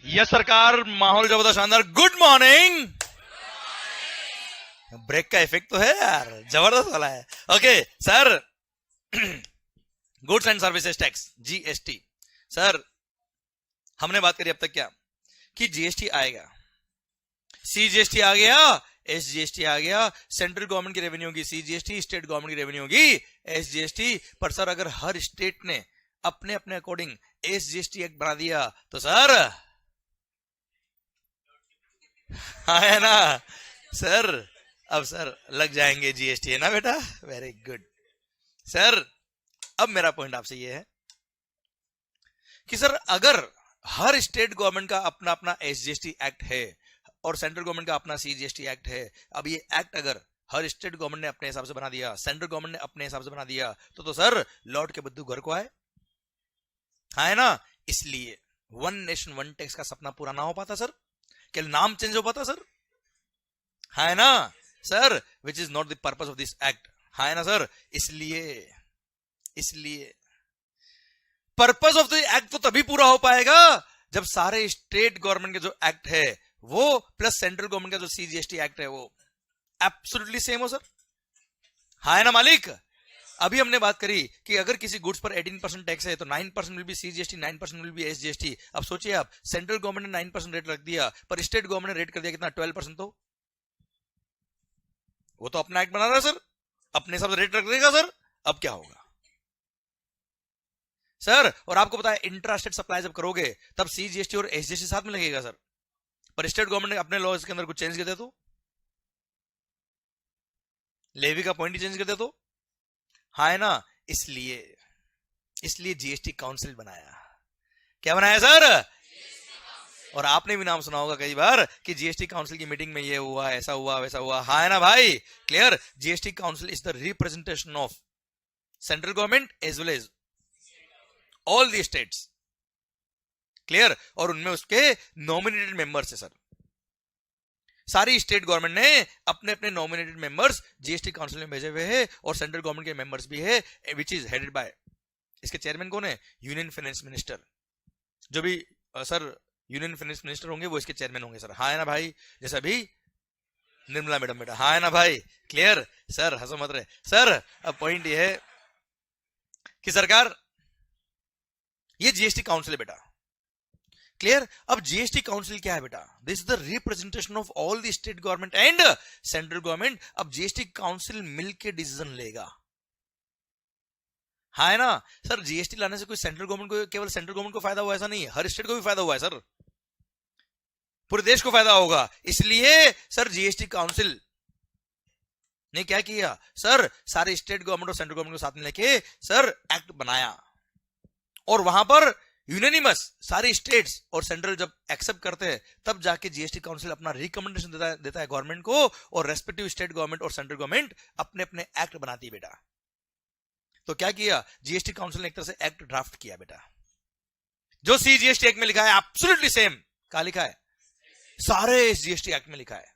Yes सरकार, माहौल जबरदस्त शानदार। Good morning. ब्रेक का इफेक्ट तो है यार, जबरदस्त वाला है। Okay sir, goods and services tax GST. Sir हमने बात करी अब तक क्या कि जीएसटी आएगा, सीजीएसटी आ गया, एसजीएसटी आ गया। सेंट्रल गवर्नमेंट की रेवेन्यू होगी सीजीएसटी, स्टेट गवर्नमेंट की रेवेन्यू होगी एसजीएसटी। पर सर अगर हर स्टेट ने अपने अपने अकॉर्डिंग एसजीएसटी एक्ट बना दिया तो सर, हाँ है ना सर, अब सर लग जाएंगे जीएसटी, है ना बेटा? Very good sir. अब मेरा पॉइंट आपसे ये है कि सर अगर हर स्टेट गवर्नमेंट का अपना अपना एसजीएसटी एक्ट है और सेंट्रल गवर्नमेंट का अपना सीजीएसटी एक्ट है, अब ये एक्ट अगर हर स्टेट गवर्नमेंट ने अपने हिसाब से बना दिया, सेंट्रल गवर्नमेंट ने अपने हिसाब से बना दिया, तो सर लौट के बुद्धू घर को आए, हाँ है ना? इसलिए वन नेशन वन टैक्स का सपना पूरा ना हो पाता सर, क्या नाम चेंज हो पाता सर, है ना sir? Which is not the purpose of this act, है ना सर? इसलिए पर्पस ऑफ द एक्ट तो तभी पूरा हो पाएगा जब सारे स्टेट गवर्नमेंट के जो एक्ट है वो प्लस सेंट्रल गवर्नमेंट का जो सीजीएसटी एक्ट है वो एब्सोल्युटली सेम हो सर, है ना मालिक? अभी हमने बात करी कि अगर किसी गुड्स पर 18% टैक्स है तो 9% will be CGST, 9% will be SGST. अब सोचिए आप, सेंट्रल गवर्नमेंट ने 9% रेट रख दिया पर स्टेट गवर्नमेंट ने रेट कर दिया कितना, 12%। तो वो तो अपना एक्ट बना रहा है सर, अपने हिसाब से रेट रख देगा सर। अब क्या होगा सर? और आपको पता है इंट्रा स्टेट सप्लाई जब करोगे तब सीजीएसटी और एसजीएसटी साथ में लगेगा सर, पर स्टेट गवर्नमेंट ने अपने लॉज के अंदर कुछ चेंज कर दिया तो, लेवी का पॉइंट ही चेंज कर दिया तो, हाँ है ना? इसलिए जीएसटी काउंसिल बनाया। क्या बनाया सर? और आपने भी नाम सुना होगा कई बार कि जीएसटी काउंसिल की मीटिंग में ये हुआ, ऐसा हुआ, वैसा हुआ, हाँ है ना भाई? Clear? GST council is the representation of central government as well as all the states. Clear? और उनमें उसके नॉमिनेटेड मेंबर्स है सर। सारी स्टेट गवर्नमेंट ने अपने अपने नॉमिनेटेड मेंबर्स जीएसटी काउंसिल में भेजे हुए हैं और सेंट्रल गवर्नमेंट के मेंबर्स भी है, विच इज हेडेड बाय, इसके चेयरमैन कौन है? Union finance minister. जो भी सर यूनियन फाइनेंस मिनिस्टर होंगे वो इसके चेयरमैन होंगे सर, हाँ है ना भाई? जैसा भी निर्मला मैडम बेटा, हाँ है ना भाई? Clear sir? हंसो मत रहे सर। अब पॉइंट ये है कि सरकार ये जीएसटी काउंसिल है बेटा। क्लियर? अब जीएसटी काउंसिल क्या है बेटा? This is the representation of all the state government and central government. अब जीएसटी काउंसिल मिलकर डिसीजन लेगा, हाँ है ना सर? जीएसटी लाने से कोई सेंट्रल गवर्नमेंट को, केवल सेंट्रल गवर्नमेंट को फायदा हुआ ऐसा नहीं है, हर स्टेट को भी फायदा हुआ है सर, पूरे देश को फायदा होगा। इसलिए सर जीएसटी काउंसिल ने क्या किया सर, सारे स्टेट गवर्नमेंट और सेंट्रल गवर्नमेंट को साथ में लेके सर एक्ट बनाया, और वहां पर यूनानिमस सारे स्टेट्स और सेंट्रल जब एक्सेप्ट करते हैं तब जाके जीएसटी काउंसिल अपना रिकमेंडेशन देता है गवर्नमेंट को, और रेस्पेक्टिव स्टेट गवर्नमेंट और सेंट्रल गवर्नमेंट अपने अपने एक्ट बनाती है बेटा। तो क्या किया जीएसटी काउंसिल ने? एक तरह से एक्ट ड्राफ्ट किया बेटा, जो सीजीएसटी एक्ट में लिखा है एब्सोल्युटली सेम। कहां लिखा है? सारे जीएसटी एक्ट में लिखा है,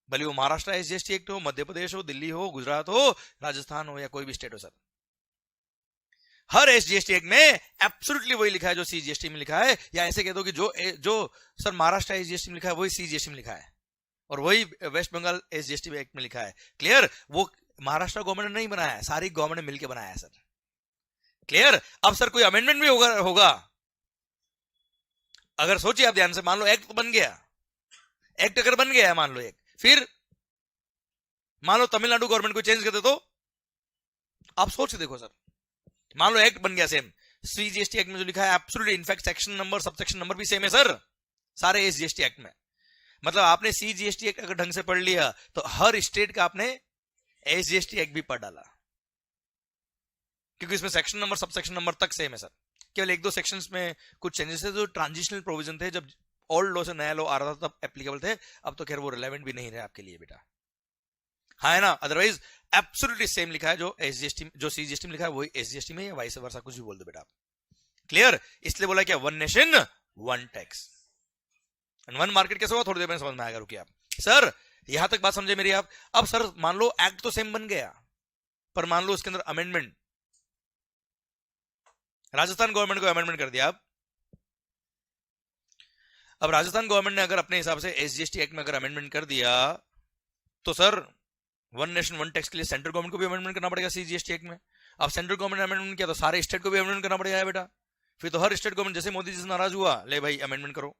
भले वो महाराष्ट्र एसजीएसटी एक्ट हो, मध्य प्रदेश हो, दिल्ली हो, गुजरात हो, राजस्थान हो या कोई भी स्टेट हो सर। हर एसजीएसटी एक्ट में एब्सोल्युटली वही लिखा है जो सीजीएसटी में लिखा है, या ऐसे कह दो कि जो सर महाराष्ट्र एसजीएसटी में लिखा है वही सीजीएसटी में लिखा है, और वही वेस्ट बंगाल एसजीएसटी एक्ट में लिखा है। क्लियर? वो महाराष्ट्र गवर्नमेंट ने नहीं बनाया है, सारी गवर्नमेंट ने मिलकर बनाया है सर। क्लियर? अब सर कोई अमेंडमेंट भी होगा अगर सोचिए आप ध्यान से, मान लो एक्ट तो बन गया, एक्ट अगर बन गया है मान लो एक, फिर मान लो तमिलनाडु गवर्नमेंट को चेंज कर दे तो आप सोच के देखो सर, मान लो एक्ट बन गया सेम, सीजीएसटी एक्ट में जो लिखा है absolutely, in fact section number subsection number भी सेम है सर सारे एसजीएसटी एक्ट में। मतलब आपने सीजीएसटी एक्ट अगर ढंग से पढ़ लिया तो हर स्टेट का आपने एसजीएसटी एक्ट भी पढ़ डाला, क्योंकि इसमें सेक्शन नंबर सबसेक्शन नंबर तक सेम है सर। केवल एक दो सेक्शंस में कुछ चेंजेस है जो ट्रांजिशनल प्रोविजन थे, जब ओल्ड लॉ से नया लॉ आ रहा था तब एप्लीकेबल थे, अब तो खैर वो रिलेवेंट भी नहीं रहे आपके लिए बेटा, हाँ है ना। अदरवाइज एब्सोल्युटली सेम लिखा है, जो एसजीएसटी जो सीजीएसटी में लिखा है वही एसजीएसटी में, या वाइस वर्सा कुछ भी बोल दो बेटा आप। क्लियर? इसलिए बोला क्या, one nation one tax and one market कैसे हुआ, थोड़ी देर में समझ में आएगा, रुकिए आप। सर यहां तक बात समझे मेरी आप। अब सर मान लो एक्ट तो सेम बन गया, पर मान लो उसके अंदर अमेंडमेंट, राजस्थान गवर्नमेंट को अमेंडमेंट कर दिया। अब राजस्थान गवर्नमेंट ने अगर अपने हिसाब से एसजीएसटी एक्ट में अगर अमेंडमेंट कर दिया तो sir one nation one tax के लिए सेंट्रल गवर्नमेंट को भी अमेंडमेंट करना पड़ेगा सीजीएसटी एक्ट में। अब सेंट्रल गवर्नमेंट ने अमेंडमेंट किया तो सारे स्टेट को भी अमेंडमेंट करना पड़ेगा बेटा। फिर तो हर स्टेट गवर्नमेंट, जैसे मोदी जी से नाराज हुआ, ले भाई अमेंडमेंट करो,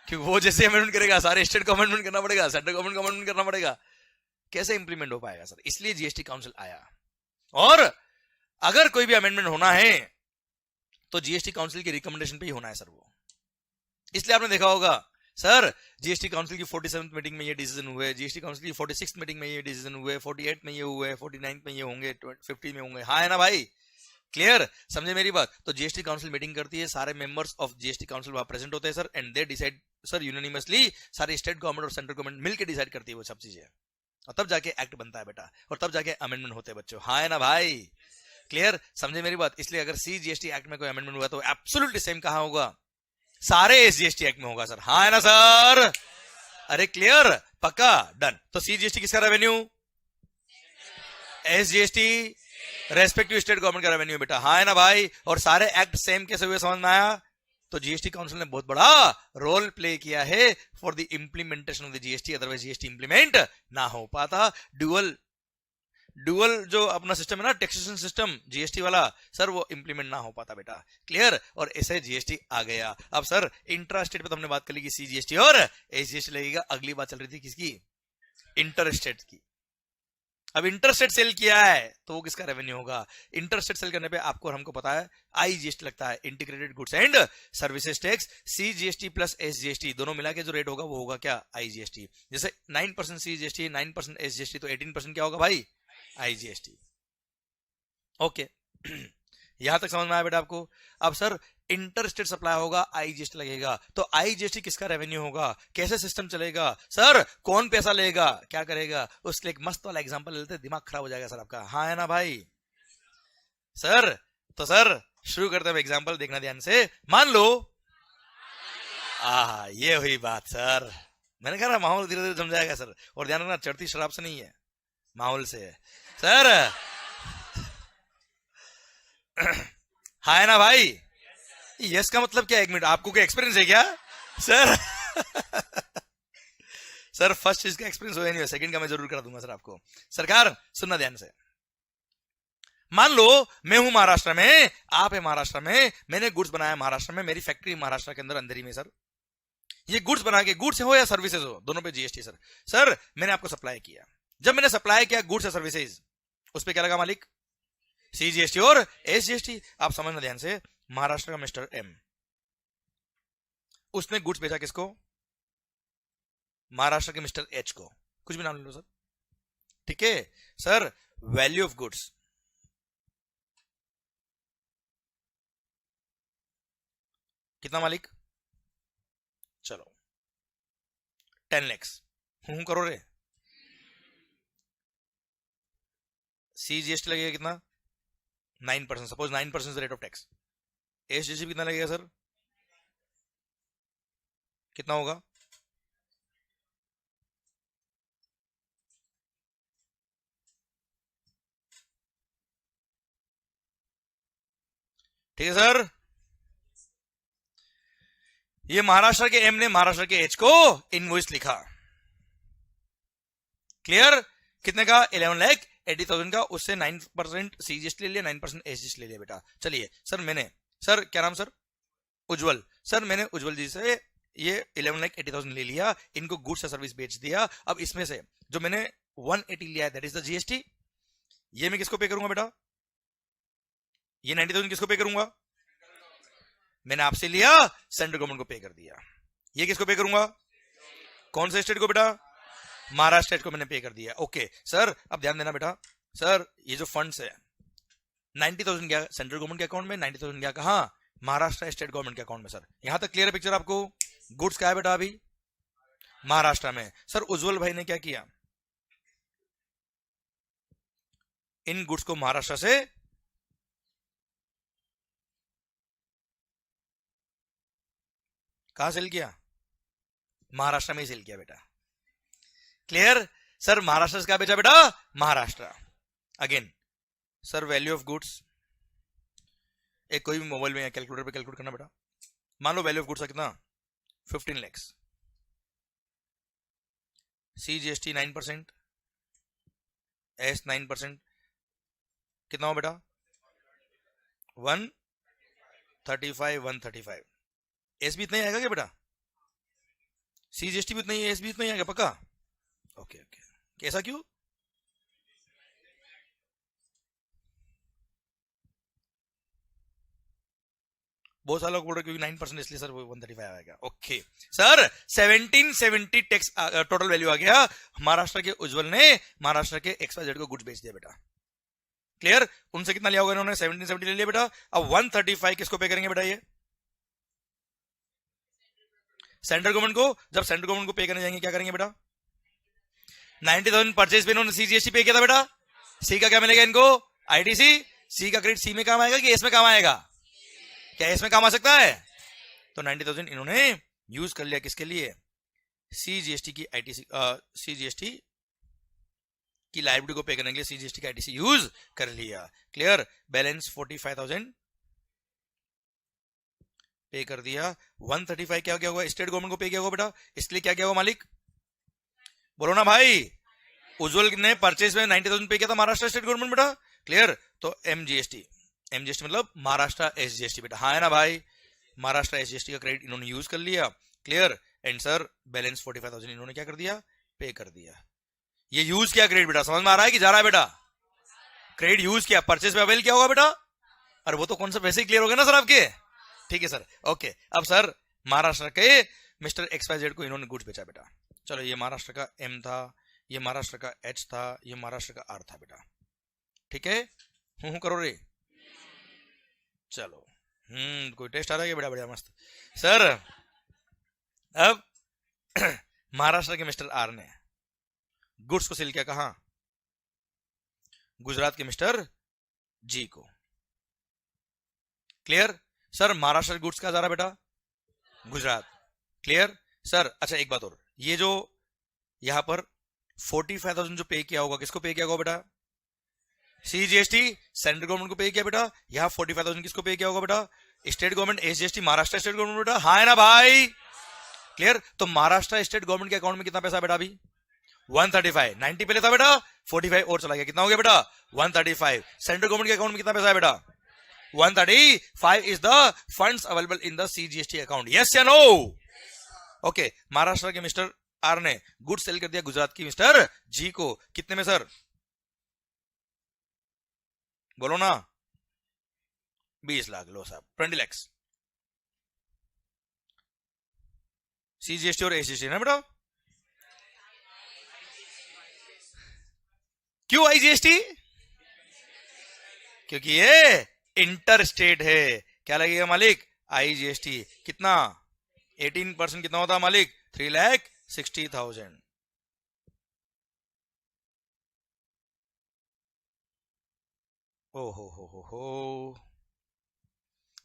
क्योंकि वो जैसे अमेंडमेंट करेगा सारे स्टेट को अमेंडमेंट करना पड़ेगा, सेंट्रल गवर्नमेंट को अमेंडमेंट करना पड़ेगा, कैसे इंप्लीमेंट हो पाएगा सर। इसलिए जीएसटी काउंसिल आया, और अगर कोई भी अमेंडमेंट होना है तो जीएसटी काउंसिल की रिकमेंडेशन पे ही होना है सर वो। इसलिए आपने देखा होगा सर जीएसटी काउंसिल की 47th मीटिंग में ये डिसीजन हुए, जीएसटी काउंसिल की 46th मीटिंग में ये डिसीजन हुए, 48 में ये हुए, 49 में ये होंगे, 50 में होंगे, हाँ है ना भाई। क्लियर? समझे मेरी बात। तो जीएसटी काउंसिल मीटिंग करती है, सारे मेंबर्स ऑफ जीएसटी काउंसिल वहां प्रेजेंट होते हैं sir, and they decide sir unanimously, सारे स्टेट गवर्नमेंट और सेंट्रल गवर्नमेंट मिलकर डिसाइड करती है वो सब चीजें, और तब जाके एक्ट बनता है बेटा, और तब जाके अमेंडमेंट होते हैं बच्चों, हाँ है ना भाई। क्लियर? समझे मेरी बात। इसलिए अगर सीजीएसटी एक्ट में कोई अमेंडमेंट हुआ तो एब्सोल्युटली सेम कहां होगा, सारे एसजीएसटी एक्ट में होगा सर, हाँ है ना सर। अरे क्लियर? पक्का? डन। तो सीजीएसटी किसका revenue, SGST respective state government का रेवेन्यू बेटा, हाँ है ना भाई। और सारे एक्ट सेम कैसे हुए समझ में आया। तो जीएसटी काउंसिल ने बहुत बड़ा रोल प्ले किया है for the implementation of the GST, otherwise GST implement ना हो पाता। ड्यूअल जो अपना सिस्टम है ना, टैक्सेशन सिस्टम जीएसटी वाला सर, वो इंप्लीमेंट ना हो पाता बेटा। क्लियर? और ऐसे जीएसटी आ गया। अब सर इंट्रा स्टेट पे तो हमने बात कर ली कि सीजीएसटी और एसजीएसटी लगेगा, अगली बात चल रही थी किसकी, इंटर स्टेट की। अब इंटर स्टेट सेल किया है तो वो किसका रेवेन्यू होगा। इंटर स्टेट सेल करने पे आपको और हमको पता है आईजीएसटी लगता है, integrated goods and services tax. CGST plus SGST दोनों मिला के जो रेट होगा वो होगा क्या, आईजीएसटी। जैसे 9% सीजीएसटी 9% एसजीएसटी, तो 18% क्या होगा भाई, आईजीएसटी। ओके यहां तक समझ में आया बेटा आपको। अब सर इंटर स्टेट सप्लाई होगा, आईजीएसटी लगेगा, तो आईजीएसटी किसका रेवेन्यू होगा, कैसे सिस्टम चलेगा सर, कौन पैसा लेगा, क्या करेगा, उसके लिए एक मस्त वाला एग्जांपल लेते, दिमाग खराब हो जाएगा सर आपका, हाँ है ना भाई। सर तो सर शुरू करते हैं एग्जांपल, देखना ध्यान से। मान लो ये हुई बात सर, मैंने कहा ना माहौल धीरे धीरे जम जाएगा सर, और ध्यान रखना चढ़ती शराब से नहीं है, माहौल से है सर। हाँ है ना भाई। यस का मतलब क्या, एक मिनट, आपको क्या एक्सपीरियंस है क्या सर। सर फर्स्ट चीज का एक्सपीरियंस हो नहीं है, सेकंड का मैं जरूर करा दूंगा सर आपको। सरकार सुनना ध्यान से, मान लो मैं हूं महाराष्ट्र में, आप है महाराष्ट्र में, मैंने गुड्स बनाया महाराष्ट्र में, मेरी फैक्ट्री महाराष्ट्र के अंदर अंधेरी में सर। ये गुड्स बना के, गुड्स हो या सर्विसेज हो, दोनों पे जीएसटी सर। सर मैंने आपको सप्लाई किया, जब मैंने सप्लाई किया गुड्स या सर्विसेज, उस पर क्या लगा मालिक, सीजीएसटी और एसजीएसटी। आप समझना ध्यान से, महाराष्ट्र का मिस्टर एम, उसने गुड्स भेजा किसको, महाराष्ट्र के मिस्टर एच को, कुछ भी नाम ले लो सर, ठीक है सर। वैल्यू ऑफ गुड्स कितना मालिक, चलो 10 lakhs, हूं करो रे। सीजीएसटी लगेगा कितना, 9%, suppose 9% rate of tax. SGST कितना लगेगा सर, कितना होगा, ठीक है सर। ये महाराष्ट्र के एम ने महाराष्ट्र के एच को इनवॉइस लिखा। क्लियर? कितने का? 11,80,000 का। उससे 9% सीजीएसटी ले लिया, 9% एसजीएसटी ले लिया बेटा। चलिए सर, मैंने, सर क्या नाम सर? उज्जवल। सर मैंने उज्जवल जी से ये 11,80,000 ले लिया, इनको गुड्स या सर्विस बेच दिया। अब इसमें से जो मैंने 180 लिया है दैट इज द जीएसटी। ये मैं किसको पे करूंगा बेटा? ये 90,000 किसको पे करूंगा? मैंने आपसे लिया, सेंट्रल गवर्नमेंट को पे कर दिया। ये किसको पे करूंगा? कौन से स्टेट को बेटा? महाराष्ट्र स्टेट को मैंने पे कर दिया। ओके सर, अब ध्यान देना बेटा। सर ये जो फंड्स है 90,000 गया सेंट्रल गवर्नमेंट के अकाउंट में, 90,000 गया कहां? महाराष्ट्र स्टेट गवर्नमेंट के अकाउंट में। सर यहां तक क्लियर है पिक्चर आपको? गुड्स क्या है बेटा अभी? महाराष्ट्र में। सर उज्जवल भाई ने क्या किया? इन गुड्स को महाराष्ट्र से कहां सेल किया? महाराष्ट्र में ही सेल किया बेटा। क्लियर? सर महाराष्ट्र से क्या बेचा बेटा? Maharashtra. Again sir value of goods, एक कोई भी मोबाइल में या कैलकुलेटर पे कैलकुलेट करना बेटा। मान लो वैल्यू ऑफ गुड्स कितना? 15 लाख। सीजीएसटी 9%, एस 9%, कितना हो बेटा? 135, 135। एस भी इतना ही आएगा क्या बेटा? सीजीएसटी भी उतना ही, एस भी इतना ही आएगा पक्का? Okay okay. कैसा क्यों? बहुत सारे लोग बोल रहे क्योंकि 9% इसलिए सर वो 135 आएगा। Okay sir 1770 tax total value आ गया। महाराष्ट्र के उज्जवल ने महाराष्ट्र के XYZ को गुड्स बेच दिया बेटा। क्लियर? उनसे कितना लिया होगा इन्होंने? 1770 ले लिया बेटा। अब 135 किसको पे करेंगे बेटा? ये सेंट्रल गवर्नमेंट को। जब सेंट्रल गवर्नमेंट को पे करने जाएंगे क्या करेंगे बेटा? 90,000 परचेज पे इन्होंने सीजीएसटी पे किया था बेटा। सी का क्या मिलेगा इनको? आईटीसी। सी का क्रेडिट सी में काम आएगा कि एस में काम आएगा? क्या एस में काम आ सकता है? तो 90,000 इन्होंने यूज कर लिया किसके लिए? सीजीएसटी की आईटीसी, सीजीएसटी की लायबिलिटी को पे करने के लिए सीजीएसटी का आईटीसी यूज कर लिया। क्लियर? बैलेंस 45,000 पे कर दिया। 135 क्या क्या हुआ? स्टेट गवर्नमेंट को पे किया होगा बेटा। इसलिए क्या क्या हुआ मालिक? बोलो ना भाई। उज्जवल ने परचेज में 90,000 पे किया था महाराष्ट्र स्टेट गवर्नमेंट बेटा। क्लियर? तो एमजीएसटी, एमजीएसटी मतलब महाराष्ट्र एसजीएसटी बेटा। हाँ है ना भाई? महाराष्ट्र एसजीएसटी का क्रेडिट इन्होंने यूज कर लिया। क्लियर? एंड सर बैलेंस 45,000 इन्होंने क्या कर दिया? पे कर दिया। ये यूज किया क्रेडिट बेटा। समझ में आ रहा है कि जा रहा है बेटा? क्रेडिट यूज किया, परचेज पे अवेल किया होगा बेटा। अरे वो तो कॉन्सेप्ट वैसे ही क्लियर हो गया ना सर आपके? ठीक है सर। ओके अब सर महाराष्ट्र के मिस्टर XYZ को इन्होंने गुड्स बेचा बेटा। चलो ये महाराष्ट्र का एम था, ये महाराष्ट्र का एच था, ये महाराष्ट्र का आर था बेटा। ठीक है? हूं करो रे। चलो कोई टेस्ट आ रहा है? बड़ा बढ़िया मस्त। सर अब महाराष्ट्र के मिस्टर आर ने गुड्स को सेल किया कहां? गुजरात के मिस्टर जी को। क्लियर? सर महाराष्ट्र गुड्स का जा रहा बेटा? गुजरात। क्लियर? सर अच्छा एक बात और, ये जो यहां पर 45,000 जो पे किया होगा किसको पे किया होगा बेटा? सीजीएसटी सेंट्रल गवर्नमेंट को पे किया बेटा। यहां 45,000 किसको पे किया होगा बेटा? State government SGST Maharashtra state government बेटा। हाँ है ना भाई? क्लियर? तो महाराष्ट्र स्टेट गवर्नमेंट के अकाउंट में कितना पैसा बेटा? अभी 135, 90 पहले था बेटा, 45 और चला गया। कितना हो गया बेटा? 135। सेंट्रल गवर्नमेंट के अकाउंट में कितना पैसा है बेटा? 135 is the funds available in the CGST account. Yes या no? ओके महाराष्ट्र के मिस्टर आर ने गुड सेल कर दिया गुजरात की मिस्टर जी को। कितने में सर? बोलो ना। 20 लाख। लो साहब 20 लाख। सीजीएसटी और एसजीएसटी ना बेटा? क्यों आईजीएसटी? क्योंकि ये इंटर स्टेट है। क्या लगेगा मालिक? आईजीएसटी। कितना? 18% कितना होता मालिक? 3,60,000। ओ हो।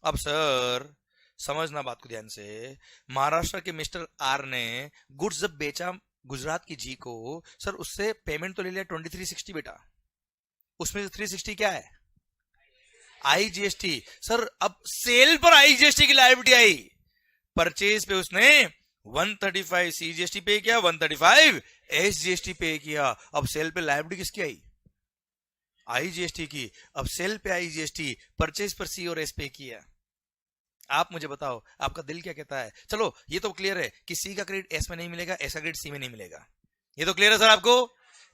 अब सर समझना बात को ध्यान से। महाराष्ट्र के मिस्टर आर ने गुड्स जब बेचा गुजरात की जी को, सर उससे पेमेंट तो ले लिया 2360 बेटा। उसमें से 360 क्या है? आईजीएसटी सर, अब सेल पर आईजीएसटी की लायबिलिटी आई, परचेज पे उसने 135 सीजीएसटी पे किया, 135 एसजीएसटी पे किया, अब सेल पे लायबिलिटी किसकी आई? आईजीएसटी की। अब सेल पे आईजीएसटी, परचेज पर सी और एस पे किया। आप मुझे बताओ आपका दिल क्या कहता है? चलो ये तो क्लियर है कि सी का क्रेडिट एस में नहीं मिलेगा, एस का क्रेडिट सी में नहीं मिलेगा, ये तो क्लियर है सर आपको?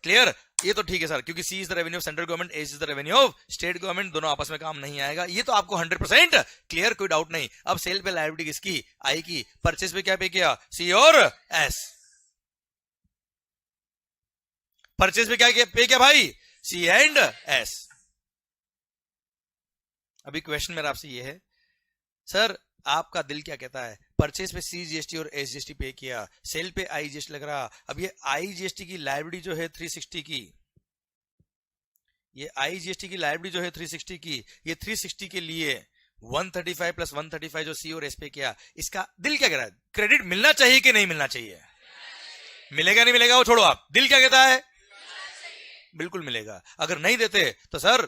क्लियर, ये तो ठीक है सर, क्योंकि C is the revenue of central government, S is the revenue of state government, दोनों आपस में काम नहीं आएगा, ये तो आपको 100% क्लियर, कोई डाउट नहीं। अब सेल पे लायबिलिटी किसकी? आई की। परचेज पे क्या पे किया? सी और एस। परचेज पे क्या पे किया भाई? सी एंड एस। अभी क्वेश्चन मेरा आपसे ये है सर, आपका दिल क्या कहता है? परचेज पे सी जीएसटी और एस जीएसटी पे किया, सेल पे आई जीएसटी लग रहा। अब ये आई जीएसटी की लायबिलिटी जो है 360 की, ये आई जीएसटी की लायबिलिटी जो है 360 की, ये 360 के लिए 135 प्लस 135 जो सी और एस पे किया, इसका दिल क्या कह रहा है? क्रेडिट मिलना चाहिए कि नहीं मिलना चाहिए? मिलेगा नहीं मिलेगा वो छोड़ो, आप दिल क्या कहता है? बिल्कुल मिलेगा। अगर नहीं देते तो सर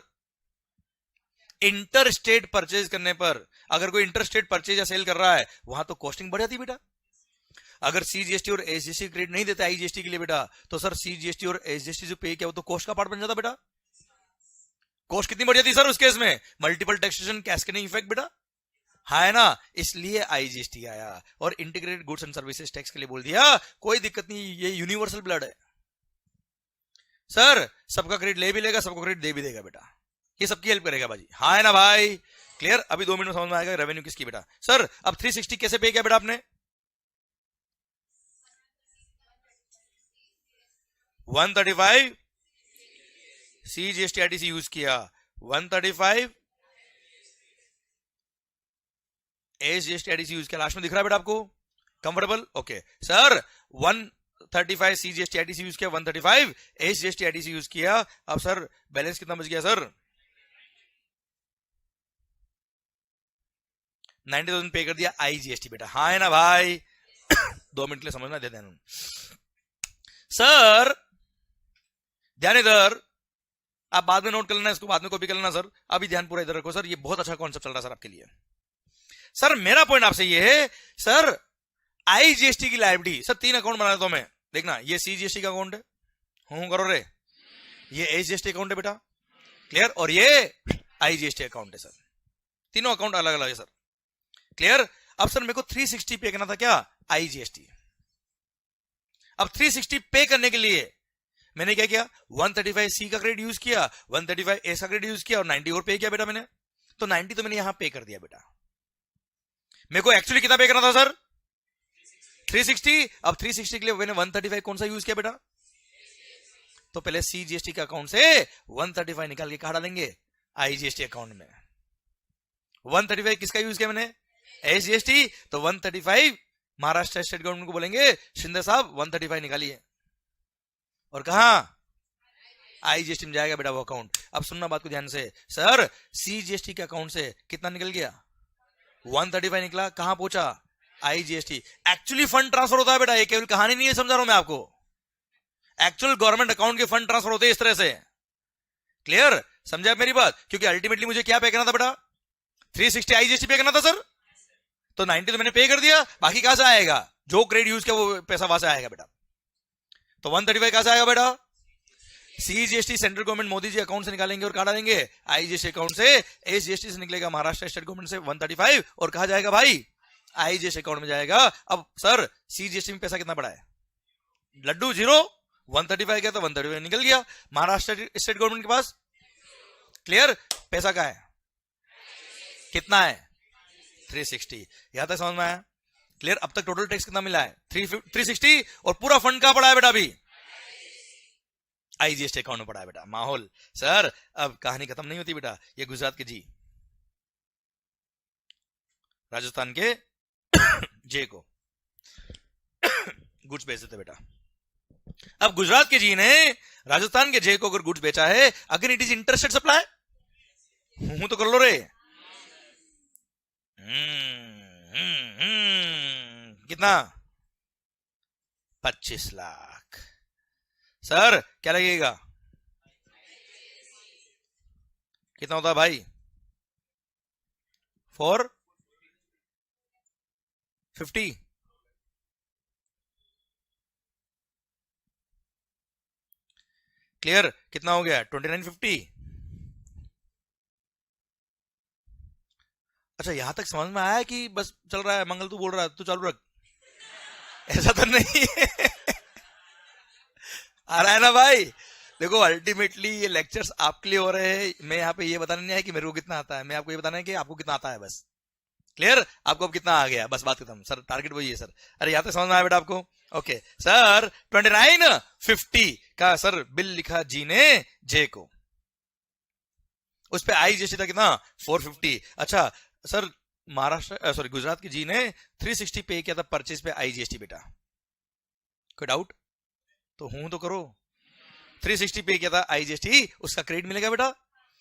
इंटर स्टेट परचेज करने पर, अगर कोई इंटर स्टेट परचेज या सेल कर रहा है, वहां तो कॉस्टिंग बढ़ जाती बेटा। अगर सीजीएसटी और एसजीएसटी क्रेडिट नहीं देते आईजीएसटी के लिए बेटा, तो सर सीजीएसटी और एसजीएसटी जो पे किया वो तो कॉस्ट का पार्ट बन जाता बेटा। कॉस्ट कितनी बढ़ जाती सर उस केस में? मल्टीपल टैक्सेशन, कैस्केडिंग इफेक्ट बेटा, है ना? इसलिए आईजीएसटी आया और integrated goods and services tax के लिए बोल दिया कोई दिक्कत नहीं, ये यूनिवर्सल ब्लड है सर, सबका क्रेडिट ले भी लेगा, सबको क्रेडिट दे भी देगा बेटा, ये सबकी हेल्प करेगा बाजी, हाँ है ना भाई? क्लियर, अभी 2 मिनट में समझ में आएगा रेवेन्यू किसकी बेटा। सर अब 360 कैसे पे किया बेटा आपने? 135 सीजीएसटी आईटीसी यूज किया, 135 एसजीएसटी आईटीसी यूज किया, लास्ट में दिख रहा है बेटा आपको? Comfortable? Okay sir, 135 CGST ITC use किया, 135 एसजीएसटी आईटीसी यूज किया। अब सर बैलेंस कितना बच गया सर? 90,000 पे कर दिया आईजीएसटी बेटा, हाँ है ना भाई? 2 मिनट के लिए समझना दे देना सर, ध्यान इधर, आप बाद में नोट कर लेना, इसको बाद में कॉपी कर लेना सर, अभी ध्यान पूरा इधर रखो सर, ये बहुत अच्छा कॉन्सेप्ट चल रहा है सर आपके लिए। सर मेरा पॉइंट आपसे ये है सर, आईजीएसटी की लायबिलिटी, सर 3 अकाउंट बना देता हूं मैं, देखना, ये सीजीएसटी का अकाउंट है, हूं करो रे, ये एसजीएसटी अकाउंट है बेटा, क्लियर, और ये आईजीएसटी अकाउंट है सर, तीनों अकाउंट अलग अलग है सर, क्लियर। अब सर मेरे को 360 पे करना था क्या? आईजीएसटी। अब 360 पे करने के लिए मैंने क्या किया? 135 सी का क्रेडिट यूज किया, 135 एस का क्रेडिट यूज किया और 90 और पे किया बेटा मैंने, तो 90 तो मैंने यहां पे कर दिया बेटा। मेरे को एक्चुअली कितना पे करना था सर? 360। अब 360 के लिए मैंने 135 कौन सा यूज किया बेटा? तो पहले सीजीएसटी के अकाउंट से 135 निकाल के कहा डालेंगे आईजीएसटी अकाउंट में। 135 किसका यूज किया मैंने? एसजीएसटी। तो 135 महाराष्ट्र स्टेट गवर्नमेंट को बोलेंगे शिंदे साहब 135 निकालिए, और कहा आईजीएसटी में जाएगा बेटा वो अकाउंट। अब सुनना बात को ध्यान से, सर सीजीएसटी के अकाउंट से कितना निकल गया? 135 निकला, कहां पहुंचा? आईजीएसटी। एक्चुअली फंड ट्रांसफर होता है बेटा, ये केवल कहानी नहीं है, समझा रहा हूं मैं आपको, एक्चुअल गवर्नमेंट अकाउंट के फंड ट्रांसफर होते हैं इस तरह से, क्लियर, समझा मेरी बात? क्योंकि अल्टीमेटली मुझे क्या पे करना था बेटा? 360 आईजीएसटी पे करना था सर, तो 90 तो मैंने पे कर दिया, बाकी कहां से आएगा? जो क्रेडिट यूज किया वो पैसा वहां से आएगा बेटा। तो 135 कहां से आएगा बेटा? CGST central government Modi ji account से निकालेंगे और कहा डालेंगे आईजीएसटी अकाउंट से, एसजीएसटी से निकलेगा महाराष्ट्र स्टेट गवर्नमेंट से 135, और कहा जाएगा भाई आईजीएसटी अकाउंट में जाएगा। अब सर सीजीएसटी में पैसा कितना पड़ा है? लड्डू 0, 135 गया तो 135 निकल गया महाराष्ट्र स्टेट गवर्नमेंट के पास, क्लियर। पैसा का है कितना है? 360। यहां तक समझ में आया? क्लियर। अब तक टोटल टैक्स कितना मिला है? 360, और पूरा फंड कहां पड़ा है बेटा? अभी आईजीएसटी अकाउंट में पड़ा है बेटा। माहौल सर, अब कहानी खत्म नहीं होती बेटा। ये गुजरात के जी राजस्थान के जे को गुड्स बेच देते बेटा। अब गुजरात के जी ने राजस्थान के जे को अगर गुड्स बेचा है, अगर इट इज इंटरेस्टेड सप्लाई, हूं तो कर लो रे, कितना? 25 लाख। सर क्या लगेगा? कितना होता है भाई? 450 क्लियर, कितना हो गया 2950। अच्छा यहां तक समझ में आया कि बस चल रहा है, मंगल तू बोल रहा है तू चालू रख, ऐसा तो नहीं है। आ रहा है ना भाई। देखो अल्टीमेटली ये लेक्चर्स आपके लिए हो रहे हैं, मैं यहाँ पे ये बताना नहीं है कि मेरे को कितना आता है, मैं आपको ये बताना है कि आपको कितना आता है बस। क्लियर, आपको अब कितना आ गया, बस बात खत्म। सर टारगेट वही है सर। अरे यहाँ तक समझ में आया बेटा आपको? ओके सर 2950 का सर बिल लिखा जी ने जे को, उस पे आईजीएसटी था कितना 450। अच्छा सर महाराष्ट्र सॉरी गुजरात की जी ने 360 पे किया था परचेज पे आईजीएसटी बेटा, कोई डाउट तो हूं तो करो। 360 पे किया था आईजीएसटी, उसका क्रेडिट मिलेगा बेटा।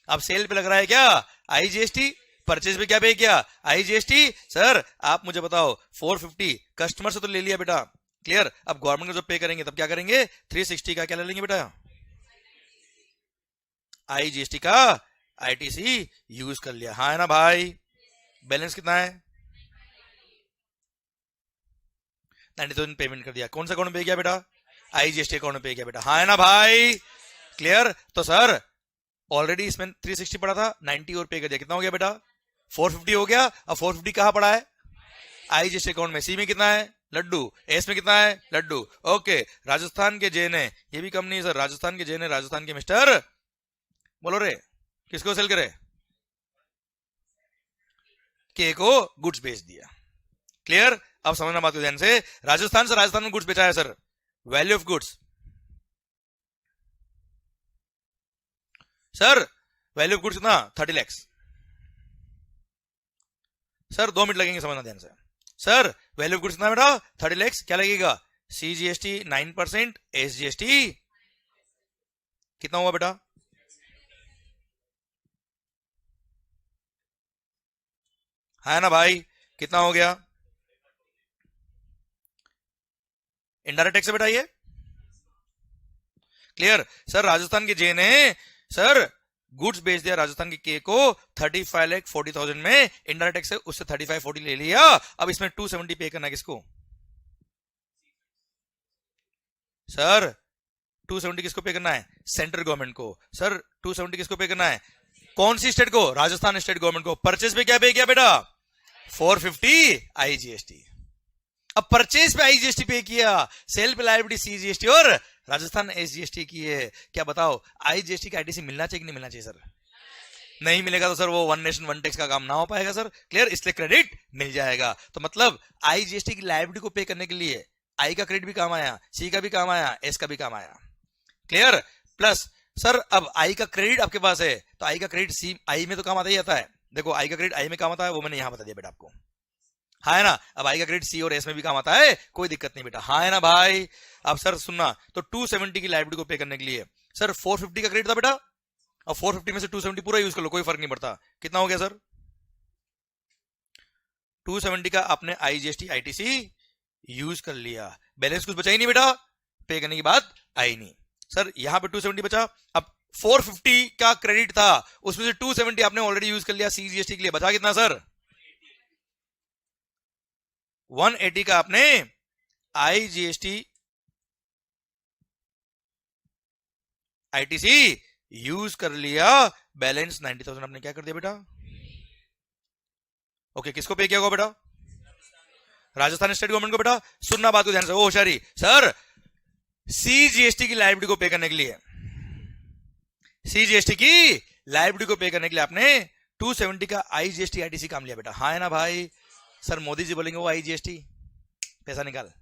अब सेल पे लग रहा है क्या आईजीएसटी, परचेज पे क्या पे किया आईजीएसटी। सर आप मुझे बताओ 450 कस्टमर से तो ले लिया बेटा, क्लियर। अब गवर्नमेंट को जब पे करेंगे तब क्या करेंगे, 360 का क्या ले लेंगे बेटा आईजीएसटी का आईटीसी यूज कर लिया, हाँ है ना भाई। बैलेंस कितना है 90,000 पेमेंट कर दिया, कौन सा अकाउंट पे किया बेटा आईजीएसटी अकाउंट पे किया बेटा, हाँ है ना भाई क्लियर। तो सर ऑलरेडी इसमें 360 पड़ा था, 90 और पे कर दिया, कितना हो गया बेटा 450 हो गया। अब 450 कहां पड़ा है आईजीएसटी अकाउंट में, सी में कितना है लड्डू, एस में कितना है लड्डू। ओके राजस्थान के जे ने, ये भी कम नहीं है सर, राजस्थान के जे ने, राजस्थान के मिस्टर बोलो रे किसको सेल करे, के को गुड्स बेच दिया, क्लियर। अब समझना बात को ध्यान से, राजस्थान में गुड्स बेचा है sir, value of goods sir, value of goods कितना 30 lakhs। सर 2 मिनट लगेंगे समझना ध्यान से। सर वैल्यू ऑफ गुड्स कितना बेटा 30 lakhs, क्या लगेगा सीजीएसटी 9%, एसजीएसटी कितना हुआ बेटा है ना भाई, कितना हो गया इनडायरेक्ट टैक्स से बेटा ये, क्लियर। सर राजस्थान के जे ने सर गुड्स बेच दिया राजस्थान के के को 35,40,000 में, इनडायरेक्ट टैक्स से उससे 35,40 ले लिया। अब इसमें 270 पे करना किसको सर, 270 किसको पे करना है सेंट्रल गवर्नमेंट को। सर 270 किसको पे करना है, कौन सी स्टेट को, राजस्थान स्टेट गवर्नमेंट को। परचेज पे क्या पे किया बेटा 450 आईजीएसटी। अब परचेज पे आईजीएसटी पे किया, सेल पे लायबिलिटी सीजीएसटी और राजस्थान एसजीएसटी की है। क्या बताओ आईजीएसटी का आईटीसी मिलना चाहिए कि नहीं मिलना चाहिए सर, नहीं मिलेगा तो सर वो वन नेशन वन टैक्स का काम ना हो पाएगा सर, क्लियर। इसलिए क्रेडिट मिल जाएगा। तो मतलब आईजीएसटी की लायबिलिटी को पे करने के लिए आई का क्रेडिट भी काम आया, सी का भी काम आया, एस का भी काम आया, क्लियर। प्लस सर अब आई का क्रेडिट आपके पास है तो आई का क्रेडिट सी आई में तो काम आता ही आता है। देखो आई का क्रेडिट आई में काम आता है, वो मैंने यहां बता दिया बेटा आपको, हाँ है ना। अब आई का क्रेडिट सी और एस में भी काम आता है, कोई दिक्कत नहीं बेटा, हाँ है ना भाई। अब सर सुनना, तो 270 की लायबिलिटी को पे करने के लिए सर 450 का क्रेडिट था बेटा, अब 450 में से 270 पूरा यूज कर लो, कोई फर्क नहीं पड़ता। कितना हो गया सर 270 का आपने आईजीएसटी आईटीसी यूज कर लिया, बैलेंस कुछ बचा ही नहीं बेटा, पे करने की बात आई नहीं। सर यहां पे 270 बचा, अब 450 का क्रेडिट था उसमें से 270 आपने ऑलरेडी यूज कर लिया सीजीएसटी के लिए, बचा कितना सर 180 का आपने आईजीएसटी आईटीसी यूज कर लिया, बैलेंस 90,000 आपने क्या कर दिया बेटा। ओके किसको पे किया होगा बेटा राजस्थान स्टेट गवर्नमेंट को बेटा। सुनना बात को ध्यान से, ओ होशियारी सर, सीजीएसटी की लायबिलिटी को पे करने के लिए, सीजीएसटी की लायबिलिटी को पे करने के लिए आपने 270 का आईजीएसटी आईटीसी काम लिया बेटा, हाँ है ना भाई। सर मोदी जी बोलेंगे वो आईजीएसटी पैसा निकाल,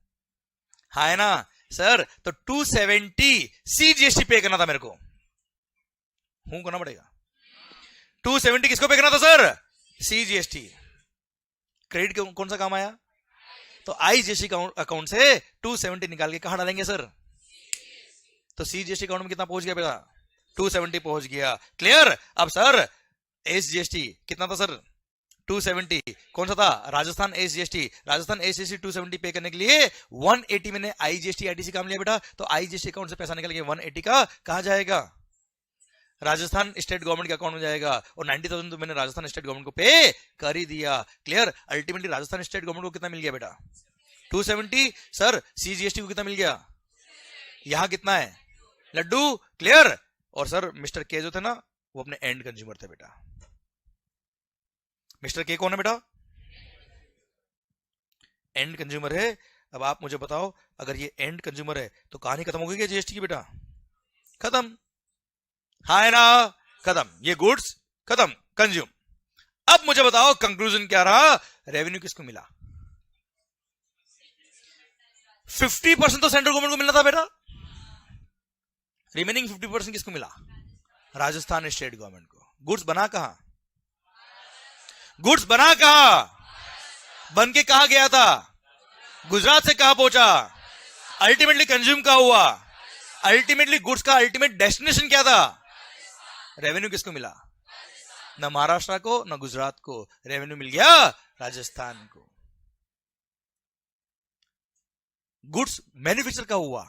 हाँ है ना सर। तो 270 सीजीएसटी पे करना था मेरे को, हूं करना पड़ेगा। 270 किसको पे करना था सर सीजीएसटी, क्रेडिट कौन सा काम आया, तो आईजीएसटी अकाउंट से 270 निकाल के कहां डालेंगे सर, तो सीजीएसटी अकाउंट में कितना पहुंच गया बेटा 270 पहुंच गया, क्लियर। अब सर एसजीएसटी कितना था सर 270, कौन सा था राजस्थान एसजीएसटी, राजस्थान एसजीएसटी 270 पे करने के लिए 180 मैंने आईजीएसटी आईटीसी काम लिया बेटा, तो आईजीएसटी अकाउंट से पैसा निकल के 180 का कहां जाएगा राजस्थान स्टेट गवर्नमेंट के अकाउंट में जाएगा और 90,000 तो मैंने राजस्थान स्टेट गवर्नमेंट को पे कर ही दिया। Clear? Ultimately Rajasthan state government को कितना मिल गया बेटा? 270। सर सीजीएसटी को कितना मिल गया? यहां कितना है? लड्डू। क्लियर? और सर मिस्टर के जो थे ना वो अपने एंड कंज्यूमर थे बेटा। मिस्टर के कौन है बेटा? एंड कंज्यूमर है। अब आप मुझे बताओ, अगर ये एंड कंज्यूमर है तो कहानी खत्म हो गई क्या जीएसटी की बेटा? खत्म। हाँ है ना? खत्म। ये गुड्स खत्म, कंज्यूम। अब मुझे बताओ कंक्लूजन क्या रहा? रेवेन्यू किसको मिला? 50% तो सेंट्रल गवर्नमेंट को मिलना था बेटा। रिमेनिंग 50% किसको मिला? राजस्थान स्टेट गवर्नमेंट को। गुड्स बना कहां? गुड्स बना कहां? बन के कहां गया था? गुजरात से कहां पहुंचा? अल्टीमेटली कंज्यूम कहां हुआ? अल्टीमेटली गुड्स का अल्टीमेट डेस्टिनेशन क्या था? रेवेन्यू किसको मिला? ना महाराष्ट्र को ना गुजरात को, रेवेन्यू मिल गया राजस्थान को। गुड्स मैन्युफैक्चर का हुआ,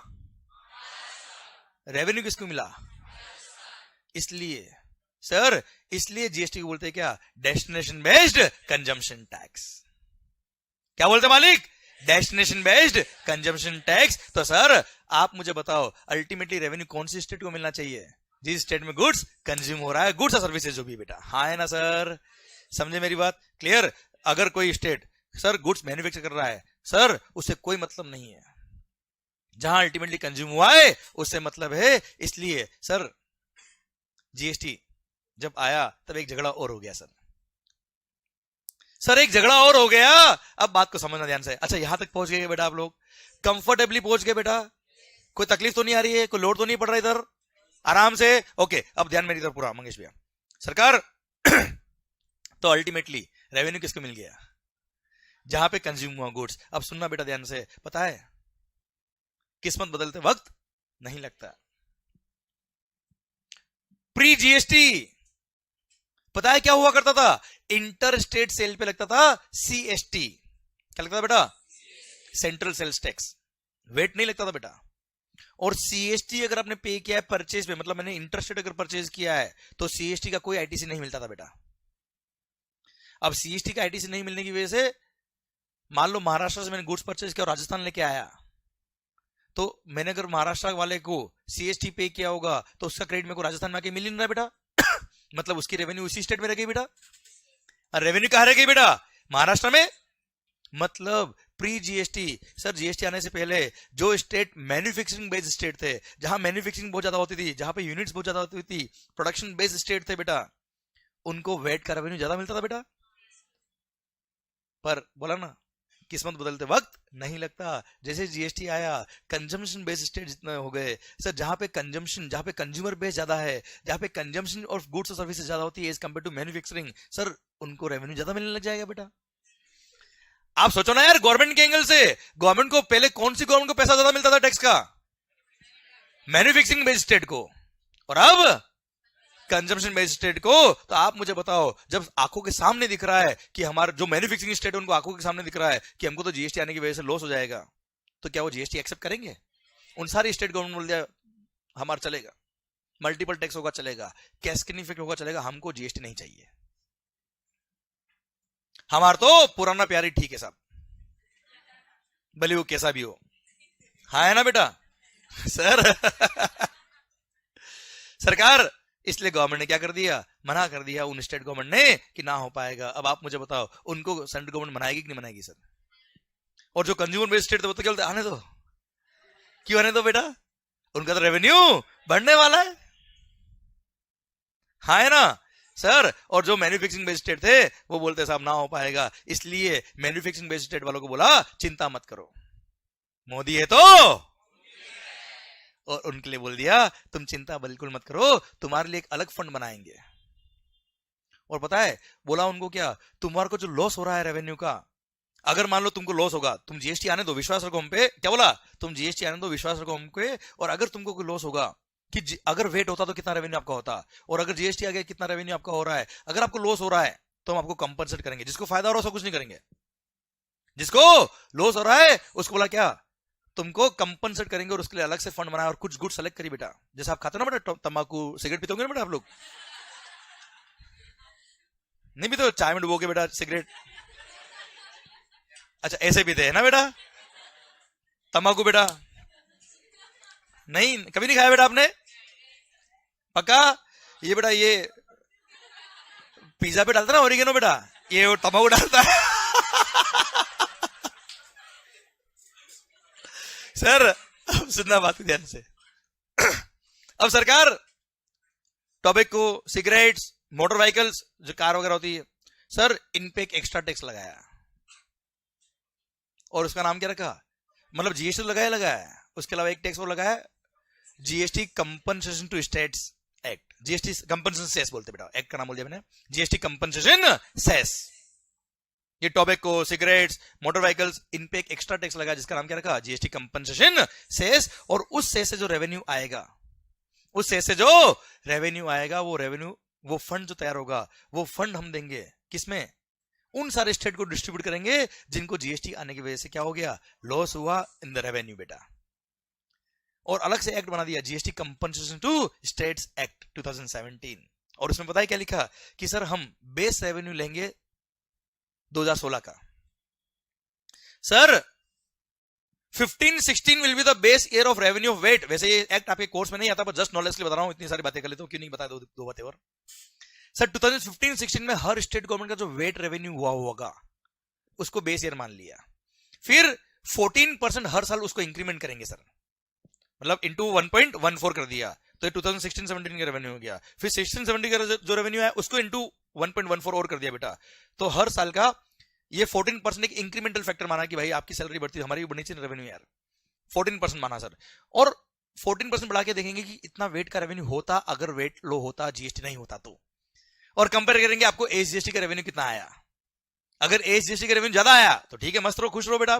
रेवेन्यू किसको मिला? इसलिए सर, इसलिए जीएसटी को बोलते हैं क्या? Destination based consumption tax. क्या बोलते मालिक? Destination based consumption tax. तो सर आप मुझे बताओ, अल्टीमेटली रेवेन्यू कौन सी स्टेट को मिलना चाहिए? जिस स्टेट में गुड्स कंज्यूम हो रहा है, गुड्स और सर्विसेज जो भी बेटा। हाँ है ना सर? समझे मेरी बात? क्लियर? अगर कोई स्टेट सर गुड्स मैन्युफैक्चर कर रहा है, सर उससे कोई मतलब नहीं है। जहां अल्टीमेटली कंज्यूम हुआ है उससे मतलब है। इसलिए सर जीएसटी जब आया तब एक झगड़ा और हो गया सर एक झगड़ा और हो गया। अब बात को समझना ध्यान से। अच्छा यहां तक पहुंच गए बेटा आप लोग? कंफर्टेबली पहुंच गए बेटा? कोई तकलीफ तो नहीं आ रही है? कोई लोड तो नहीं पड़ रहा इधर? आराम से? ओके, अब ध्यान मेरी तरफ पूरा मंगेश भैया। सरकार तो अल्टीमेटली रेवेन्यू किसको मिल गया? जहां पे कंज्यूम हुआ गुड्स। अब सुनना बेटा ध्यान से। पता है किस्मत बदलते वक्त नहीं लगता। प्री जीएसटी पता है क्या हुआ करता था? इंटर स्टेट सेल पे लगता था सीएसटी। क्या लगता था बेटा? Central sales tax. वेट नहीं लगता था बेटा। और सीएसटी अगर आपने पे किया है परचेज पे, मतलब मैंने इंटर स्टेट अगर परचेज किया है तो सीएसटी का कोई आईटीसी नहीं मिलता था बेटा। अब सीएसटी का आईटीसी नहीं मिलने की वजह से मान लो महाराष्ट्र से मैंने गुड्स परचेज किया और राजस्थान लेके आया, तो मैंने अगर महाराष्ट्र वाले को सीएसटी पे किया होगा तो उसका क्रेडिट मेरे को राजस्थान में आके मिल नहीं रहा बेटा। मतलब उसकी रेवेन्यू उसी स्टेट में रह गई बेटा। और रेवेन्यू कहां रह गई बेटा? महाराष्ट्र में। मतलब प्री जीएसटी सर, जीएसटी आने से पहले जो स्टेट मैन्युफैक्चरिंग बेस्ड स्टेट थे, जहां मैन्युफैक्चरिंग बहुत ज्यादा होती थी, जहां पे यूनिट्स बहुत ज्यादा होती थी, प्रोडक्शन बेस्ड स्टेट थे बेटा, उनको वेट का रेवेन्यू ज्यादा मिलता था बेटा। पर बोला ना, किस्मत बदलते वक्त नहीं लगता। जैसे जीएसटी आया, कंजम्पशन बेस्ड स्टेट जितने हो गए सर, जहां पे कंजम्पशन, जहां पे कंज्यूमर बेस ज्यादा है, जहां पे कंजम्पशन ऑफ गुड्स और सर्विसेज ज्यादा होती है as compare to manufacturing, sir उनको रेवेन्यू ज्यादा मिलने लग जाएगा बेटा। आप सोचो ना यार, गवर्नमेंट के एंगल से, गवर्नमेंट को पहले कौन सी गवर्नमेंट को पैसा ज्यादा मिलता था टैक्स का? मैन्युफैक्चरिंग बेस्ड स्टेट को। और अब कंजम्पशन बेस्ड स्टेट को। तो आप मुझे बताओ, जब आंखों के सामने दिख रहा है कि हमारा जो मैन्युफैक्चरिंग स्टेट है उनको आंखों के सामने दिख रहा है कि हमको तो जीएसटी आने की वजह से लॉस हो जाएगा, तो क्या वो जीएसटी एक्सेप्ट करेंगे? उन सारी स्टेट गवर्नमेंट बोल दिया हमारा चलेगा, मल्टीपल टैक्स होगा चलेगा, कैस्केडिंग इफेक्ट होगा चलेगा, हमको जीएसटी नहीं चाहिए, हमारा तो पुराना प्यारी ठीक है साहब, भले वो कैसा भी हो। हाँ है ना बेटा? सर सरकार, इसलिए गवर्नमेंट ने क्या कर दिया? मना कर दिया उन स्टेट गवर्नमेंट ने कि ना हो पाएगा। अब आप मुझे बताओ, उनको सेंट्रल गवर्नमेंट मनाएगी कि नहीं मनाएगी सर? और जो कंज्यूमर बेस्ड स्टेट थे वो तो क्या, आने दो। क्यों आने दो बेटा? उनका तो रेवेन्यू बढ़ने वाला है। हाँ है ना सर? और जो मैन्युफैक्चरिंग बेस्ड स्टेट थे वो बोलते साहब ना हो पाएगा, इसलिए मैन्युफैक्चरिंग बेस्ड स्टेट वालों को बोला चिंता मत करो, मोदी है तो। और उनके लिए बोल दिया तुम चिंता बिल्कुल मत करो, तुम्हारे लिए एक अलग फंड बनाएंगे। और पता है बोला उनको क्या? तुम्हारे को जो लॉस हो रहा है रेवेन्यू का, अगर मान लो तुमको लॉस होगा, तुम जीएसटी आने दो, विश्वास रखो हम पे। क्या बोला? तुम जीएसटी आने दो, विश्वास रखो हम पे। और अगर तुमको कोई लॉस होगा कि अगर वेट होता तो कितना रेवेन्यू आपका होता, और अगर जीएसटी आ गया कितना रेवेन्यू आपका हो रहा है, अगर आपको लॉस हो रहा है तो हम आपको कंपनसेट करेंगे। जिसको फायदा हो रहा है उसको कुछ नहीं करेंगे, जिसको लॉस हो रहा है उसको बोला क्या? तुमको कंपनसेट करेंगे और उसके लिए अलग से फंड बनाया और कुछ गुड सेलेक्ट करिए बेटा। जैसे आप खाते हो ना बेटा तंबाकू सिगरेट पीते होंगे ना बेटा आप लोग, नहीं पीते हो? चाय में डुबोगे बेटा सिगरेट, अच्छा ऐसे पीते हैं ना बेटा तंबाकू बेटा? नहीं, कभी नहीं खाया बेटा आपने? पक्का? ये बेटा ये पिज्जा पे डालता ना ओरिगेनो बेटा, ये वो तंबाकू डालता है। सर अब सुनना बात को ध्यान से। अब सरकार टोबैको, सिगरेट्स, मोटर व्हीकल्स जो कार वगैरह होती है, सर इन पे एक एक्स्ट्रा टैक्स लगाया और उसका नाम क्या रखा? मतलब जीएसटी लगाया है, उसके अलावा एक टैक्स और लगाया, GST compensation to states act, GST compensation cess बोलते बेटा, एक्ट का नाम बोल दिया मैंने, जीएसटी कंपनसेशन सेस। ये टोबैको, सिगरेट्स, मोटर व्हीकल्स, इन पे एक एक्स्ट्रा टैक्स लगा जिसका नाम क्या रखा? GST compensation cess. और उस सेस से जो रेवेन्यू आएगा, उस सेस से जो रेवेन्यू आएगा, वो रेवेन्यू, वो फंड जो तैयार होगा, वो फंड हम देंगे किसमें? उन सारे स्टेट को डिस्ट्रीब्यूट करेंगे जिनको जीएसटी आने की वजह से क्या हो गया? लॉस हुआ इन द रेवेन्यू बेटा। और अलग से एक्ट बना दिया, GST compensation to states act 2017। और उसमें पता है क्या लिखा? कि सर हम बेस रेवेन्यू लेंगे 2016 का। Sir 15-16 will be the base year of revenue of VAT. वैसे ये एक्ट आपके कोर्स में नहीं आता, पर जस्ट नॉलेज के लिए बता रहा हूं, इतनी सारी बातें कर लेता हूं, क्यों नहीं बताया दो बातें और। सर 2015-16 में हर स्टेट गवर्नमेंट का जो वेट रेवेन्यू हुआ होगा उसको बेस ईयर मान लिया, फिर 14% हर साल उसको इंक्रीमेंट करेंगे सर, मतलब इंटू 1.14 कर दिया, तो ये 2016-17 का रेवेन्यू हो गया। फिर 16-17 का जो रेवेन्यू है उसको इंटू 1.14 और कर दिया बेटा, तो हर साल का ये 14% एक इंक्रीमेंटल फैक्टर माना कि भाई आपकी सैलरी बढ़ती है, हमारी भी बढ़नी चाहिए रेवेन्यू यार, 14% माना सर। और 14% बढ़ा के देखेंगे कि इतना वेट का रेवेन्यू होता अगर वेट लो होता, जीएसटी नहीं होता तो, और कंपेयर करेंगे आपको एसजीएसटी का रेवेन्यू कितना आया। अगर एसजीएसटी का रेवेन्यू ज्यादा आया तो ठीक है, मस्त रहो, खुश रहो बेटा,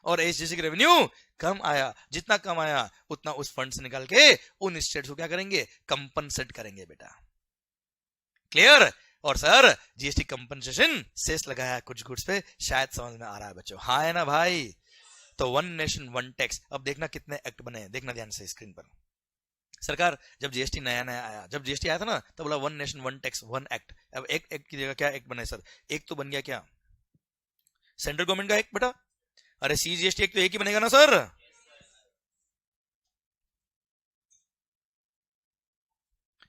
और एसजीएसटी का रेवेन्यू कम आया, जितना कम आया उतना उस फंड से निकाल के उन स्टेट्स को क्या करेंगे? कंपनसेट करेंगे बेटा। क्लियर? और सर जीएसटी कंपनसेशन सेस लगाया कुछ गुड्स पे, शायद समझ में आ रहा है बच्चों? हाँ है ना भाई? तो वन नेशन वन टैक्स। अब देखना कितने एक्ट बने, देखना ध्यान से स्क्रीन पर। सरकार जब जीएसटी नया आया, जब जीएसटी आया था ना, तब बोला one nation one tax one act. अब एक एक्ट की जगह क्या एक्ट बने सर? एक तो बन गया क्या? सेंट्रल गवर्नमेंट का एक्ट बेटा। अरे सीजीएसटी एक्ट तो एक ही बनेगा ना sir?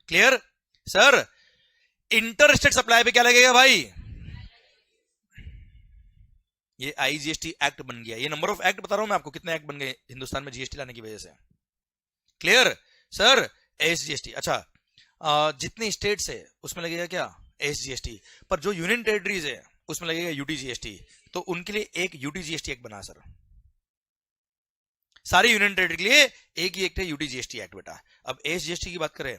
Clear? Sir inter state supply पे क्या लगेगा भाई? ये आईजीएसटी एक्ट बन गया। ये नंबर ऑफ एक्ट बता रहा हूं मैं आपको, कितने एक्ट बन गए हिंदुस्तान में जीएसटी लाने की वजह से। क्लियर? सर एसजीएसटी, अच्छा जितने स्टेट्स है उसमें लगेगा क्या? एसजीएसटी। पर जो यूनियन टेरिटरीज है उसमें लगेगा यूटीजीएसटी। तो उनके लिए एक यूटीजीएसटी एक्ट बना सर, सारी यूनियन टेरिटरी के लिए एक ही एक्ट है, यूटीजीएसटी एक्ट बेटा। अब एसजीएसटी की बात करें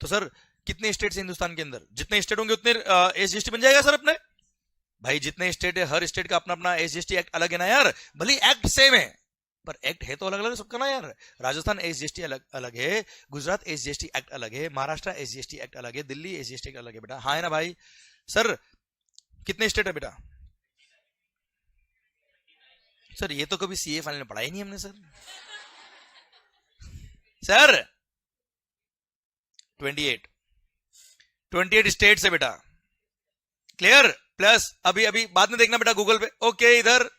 तो सर कितने स्टेट्स हैं हिंदुस्तान के अंदर? जितने स्टेट होंगे उतने एसजीएसटी बन जाएगा सर अपने। भाई जितने स्टेट है हर स्टेट का अपना अपना एसजीएसटी एक्ट अलग है ना यार, भले एक्ट सेम है पर एक्ट है तो अलग अलग सबका ना यार। राजस्थान एसजीएसटी अलग अलग है, गुजरात एसजीएसटी एक्ट अलग है, महाराष्ट्र एसजीएसटी एक्ट अलग है, दिल्ली एसजीएसटी एक्ट अलग है बेटा। हाँ है ना भाई? सर कितने स्टेट है बेटा? सर ये तो कभी सीए फाइनल में पढ़ा ही नहीं हमने सर। सर 28 स्टेट्स है बेटा। क्लियर? प्लस अभी अभी बाद में देखना बेटा गूगल पे। ओके इधर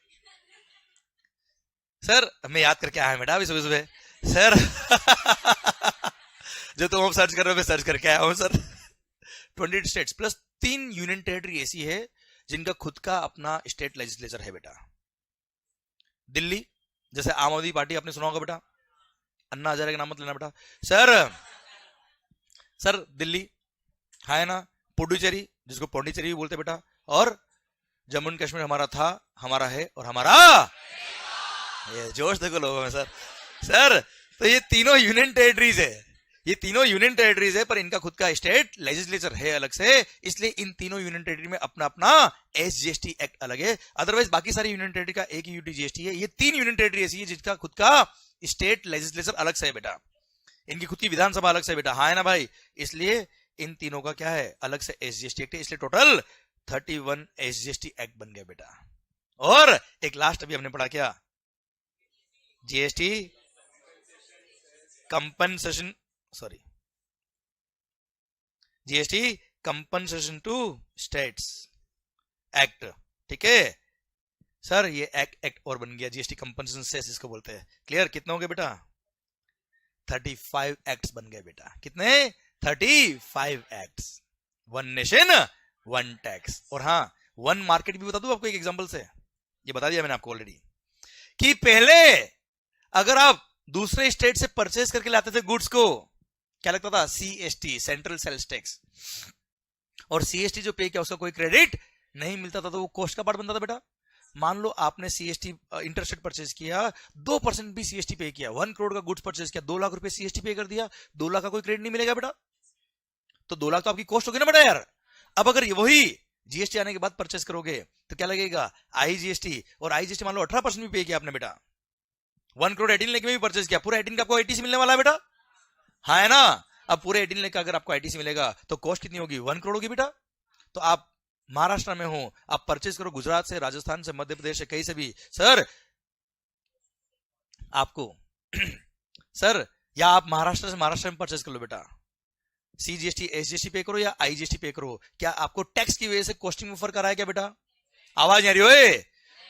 सर मैं याद करके आया बेटा अभी सुबह सुबह सर। जो तुम हम सर्च कर रहे हो मैं सर्च करके आया हूं sir. 28 states plus 3 union territory ऐसी है जिनका खुद का अपना स्टेट लेजिस्लेचर है बेटा। दिल्ली जैसे आम आदमी पार्टी आपने सुना होगा बेटा, अन्ना हजारे का नाम मत लेना बेटा। सर दिल्ली है ना, पुडुचेरी जिसको पौंडीचेरी भी बोलते बेटा, और जम्मू एंड कश्मीर हमारा था, हमारा है और हमारा ये जोश देखो लोगों में सर। तो ये तीनों यूनियन टेरिटरीज है, ये तीनों यूनियन टेरिटरीज है पर इनका खुद का स्टेट लेजिस्लेचर है अलग से, इसलिए इन तीनों यूनियन टेरिटरी में अपना अपना एसजीएसटी एक्ट अलग है। अदरवाइज बाकी सारी यूनियन टेरिटरी का एक ही यूटीजीएसटी है। ये 3 यूनियन टेरिटरी ऐसी है जिसका खुद का स्टेट लेजिस्लेचर अलग से है बेटा, इनकी खुद की विधानसभा अलग से बेटा। हाँ है ना भाई? इसलिए इन तीनों का क्या है? अलग से एसजीएसटी एक्ट है, इसलिए टोटल 31 एसजीएसटी एक्ट बन गया बेटा। और एक लास्ट अभी हमने पढ़ा क्या? GST compensation, sorry, GST compensation to states act, ठीक है सर। ये एक्ट और बन गया, जीएसटी कंपनसेशन सेस इसको बोलते हैं। क्लियर? कितने हो गए बेटा? 35 एक्ट्स बन गए बेटा। कितने? 35 acts. One nation one tax. और हाँ, वन मार्केट भी बता दूं आपको एक एग्जांपल से, ये बता दिया मैंने आपको ऑलरेडी, कि पहले अगर आप दूसरे स्टेट से परचेस करके लाते थे गुड्स को, क्या लगता था? CST, central sales tax. और सीएसटी जो पे किया उसका कोई क्रेडिट नहीं मिलता था, तो वो कॉस्ट का पार्ट बनता था बेटा। मान लो आपने सीएसटी इंटरस्टेट परचेज किया, 2% भी सीएसटी पे किया, 1 करोड़ का गुड्स परचेज किया, 2 लाख रुपए सीएसटी पे कर दिया, 2 लाख का कोई क्रेडिट नहीं मिलेगा बेटा। तो 2 लाख तो आपकी कॉस्ट होगी ना बेटा यार। अब अगर वही जीएसटी आने के बाद परचेस करोगे तो क्या लगेगा? आईजीएसटी। और आईजीएसटी मान लो 18% भी पे किया आपने बेटा, 1 करोड़ 18 लाख में भी परचेस किया, पूरा 18 का आपको आईटीसी मिलने वाला है बेटा, हाँ है ना। अब पूरे 18 लाख का अगर आपको आईटीसी मिलेगा तो कॉस्ट कितनी होगी? 1 करोड़ होगी बेटा। तो आप महाराष्ट्र में हो, आप परचेज करो गुजरात से, राजस्थान से, मध्य प्रदेश से, कहीं से भी, सर आपको सर, या आप महाराष्ट्र में परचेज कर लो बेटा, सीजीएसटी एसजीएसटी पे करो या आईजीएसटी पे करो, क्या आपको टैक्स की वजह से कॉस्टिंग में फर्क आ रहा है क्या बेटा? आवाज नहीं आ रही ओए?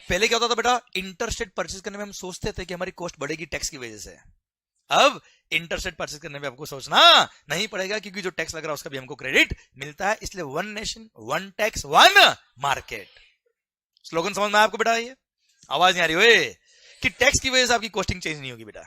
पहले क्या होता था बेटा? इंटरस्टेट परचेज करने में हम सोचते थे कि हमारी कॉस्ट बढ़ेगी टैक्स की वजह से। अब इंटरस्टेट परचेज करने में आपको सोचना नहीं पड़ेगा, क्योंकि जो टैक्स लग रहा है उसका भी हमको क्रेडिट मिलता है। इसलिए one nation one tax one market. Slogan समझ में आया आपको बेटा? ये आवाज नहीं आ रही ओए? कि टैक्स की वजह से आपकी कॉस्टिंग चेंज नहीं होगी बेटा।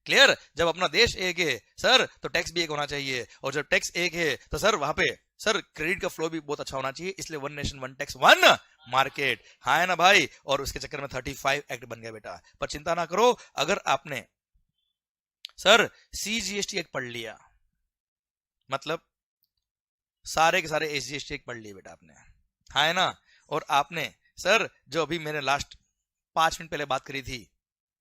क्लियर? जब अपना देश एक है सर तो टैक्स भी एक होना चाहिए, और जब टैक्स एक है तो सर वहां पे सर क्रेडिट का फ्लो भी बहुत अच्छा होना चाहिए। इसलिए one nation one tax one market, हाँ है ना भाई। और उसके चक्कर में 35 एक्ट बन गया बेटा। पर चिंता ना करो, अगर आपने सर सीजीएसटी एक्ट पढ़ लिया, मतलब सारे के सारे एसजीएसटी एक्ट पढ़ लिए बेटा आपने, हाँ है ना। और आपने सर जो अभी मैंने लास्ट 5 मिनट पहले बात करी थी,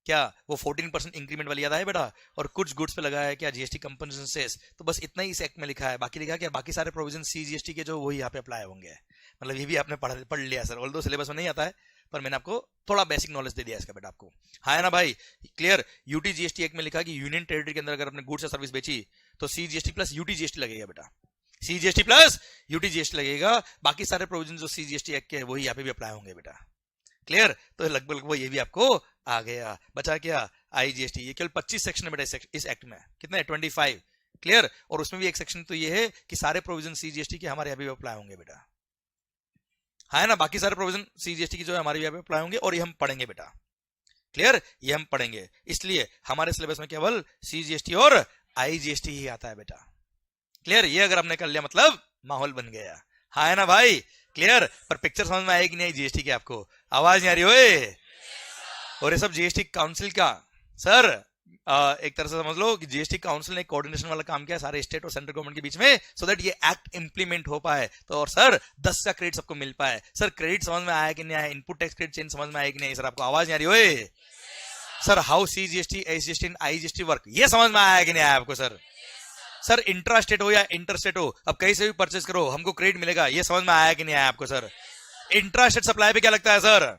क्या वो 14% इंक्रीमेंट वाली याद है बेटा? और कुछ गुड्स पे लगाया है क्या जीएसटी कंपनसेशन सेस, तो बस इतना ही इस एक्ट में लिखा है। बाकी लिखा है क्या? बाकी सारे प्रोविजन सीजीएसटी के जो वही यहाँ पे अप्लाई होंगे। मतलब ये भी आपने पढ़ लिया सर, ऑल्दो सिलेबस में नहीं आता है, पर मैंने आपको थोड़ा बेसिक नॉलेज दे दिया इसका बेटा आपको, हाँ है ना भाई। क्लियर? यूटी जीएसटी एक्ट में लिखा कि यूनियन टेरिटरी के अंदर अगर अपने गुड्स या सर्विस बेची तो सीजीएसटी प्लस यूटी जीएसटी लगेगा बेटा, सीजीएसटी प्लस यूटी जीएसटी लगेगा। बाकी सारे प्रोविजन जो सीजीएसटी एक्ट के वही यहाँ पे भी अप्लाई होंगे बेटा। क्लियर? तो लगभग ये भी आपको आ गया। बचा क्या? आईजीएसटी। ये केवल 25 सेक्शन है बेटा इस एक्ट में, कितने? 25। क्लियर? और उसमें भी एक सेक्शन तो ये है कि सारे प्रोविजन सीजीएसटी के हमारे यहाँ भी अप्लाई होंगे बेटा, है ना। बाकी सारे प्रोविजन सीजीएसटी की जो है हमारे यहाँ पे अप्लाई होंगे, और ये हम पढ़ेंगे बेटा। क्लियर? ये हम पढ़ेंगे, इसलिए हमारे सिलेबस में केवल सीजीएसटी और आईजीएसटी ही आता है बेटा। क्लियर? ये अगर हमने कर लिया मतलब माहौल बन गया, हाँ है ना भाई। क्लियर? पर पिक्चर समझ में आएगी नहीं जीएसटी की आपको? आवाज नहीं आ रही ओए? और ये सब जीएसटी काउंसिल का सर एक तरह से समझ लो कि जीएसटी काउंसिल ने कोऑर्डिनेशन वाला काम किया सारे स्टेट और सेंट्रल गवर्नमेंट के बीच में, सो दैट ये एक्ट इंप्लीमेंट हो पाए। तो और सर 10 का क्रेडिट सबको मिल पाए। सर क्रेडिट समझ में आया कि नहीं आया? इनपुट टैक्स क्रेडिट चेंज समझ में आया कि नहीं? सर आपको आवाज नहीं आ रही ओए? Sir how CGST SGST and IGST work, ये समझ में आया कि नहीं आया आपको? सर इंट्रा स्टेट हो या इंटर स्टेट हो, अब कहीं से भी परचेस करो हमको क्रेडिट मिलेगा, ये समझ में आया कि नहीं आया आपको? सर इंट्रा स्टेट सप्लाई पे क्या लगता है सर?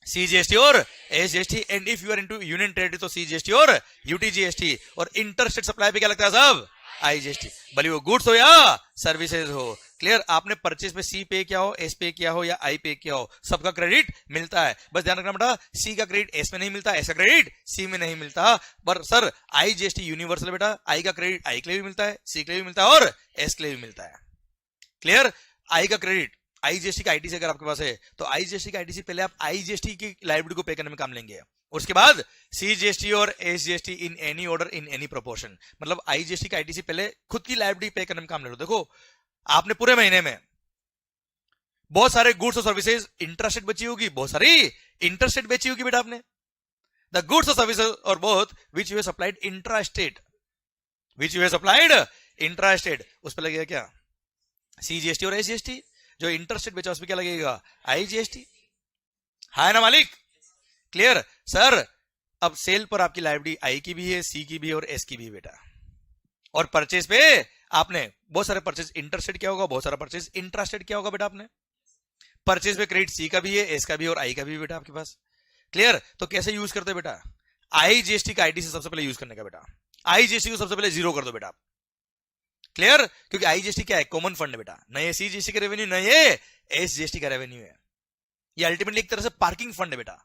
सीजीएसटी और SGST. And if you are into union territory तो सीजीएसटी और यूटीजीएसटी। और इंटर स्टेट सप्लाई पे क्या लगता है सब? आईजीएसटी। भले वो गुड्स हो या सर्विसेज हो। क्लियर? आपने परचेज पे सी पे किया हो, एस पे किया हो या आई पे किया हो, सबका क्रेडिट मिलता है। बस ध्यान रखना बेटा, सी का क्रेडिट एस में नहीं मिलता, एस का क्रेडिट सी में नहीं मिलता। पर सर आईजीएसटी यूनिवर्सल बेटा, आई का क्रेडिट आई के लिए भी मिलता है, सी के लिए भी मिलता है और एस के लिए भी मिलता है। क्लियर? आई का क्रेडिट आईजीएसटी का आईटीसी अगर आपके पास है तो आईजीएसटी का आईटीसी पहले आप आईजीएसटी की लायबिलिटी को पे करने में काम लेंगे, उसके बाद सीजीएसटी और SGST in any order in any proportion. मतलब आईजीएसटी का आईटीसी पहले खुद की लायबिलिटी पे करने में काम ले लो। देखो आपने पूरे महीने में बहुत सारे गुड्स और सर्विसेज इंट्रास्टेट बेची होगी, बहुत सारी इंटरस्टेट बेची होगी बेटा आपने। द गुड्स और सर्विसेज और both which you have supplied intrastate, which you have supplied intrastate, उस पर लगेगा क्या? सीजीएसटी और एसजीएसटी। जो इंटरस्टेट बेचा उस पर क्या लगेगा? आईजीएसटी, है ना मालिक? क्लियर? सर अब सेल पर आपकी लायबिलिटी आई की भी है, सी की भी है और एस की भी है बेटा। और परचेज पे आपने बहुत सारे परचेज इंटरस्टेट क्या होगा, बहुत सारा परचेज इंट्रास्टेट क्या होगा बेटा आपने। परचेज पे क्रेडिट सी का भी है, एस का भी और आई का भी बेटा आपके पास। क्लियर? तो कैसे यूज करते बेटा? आईजीएसटी का आईटीसी सबसे पहले यूज करने का बेटा। आईजीएसटी को सबसे पहले जीरो कर दो बेटा, क्लियर, क्योंकि आईजीएसटी क्या है, कॉमन फंड है बेटा, न ये सीजीएसटी का रेवेन्यू न ये एसजीएसटी का रेवेन्यू है। ये अल्टीमेटली एक तरह से पार्किंग फंड है बेटा,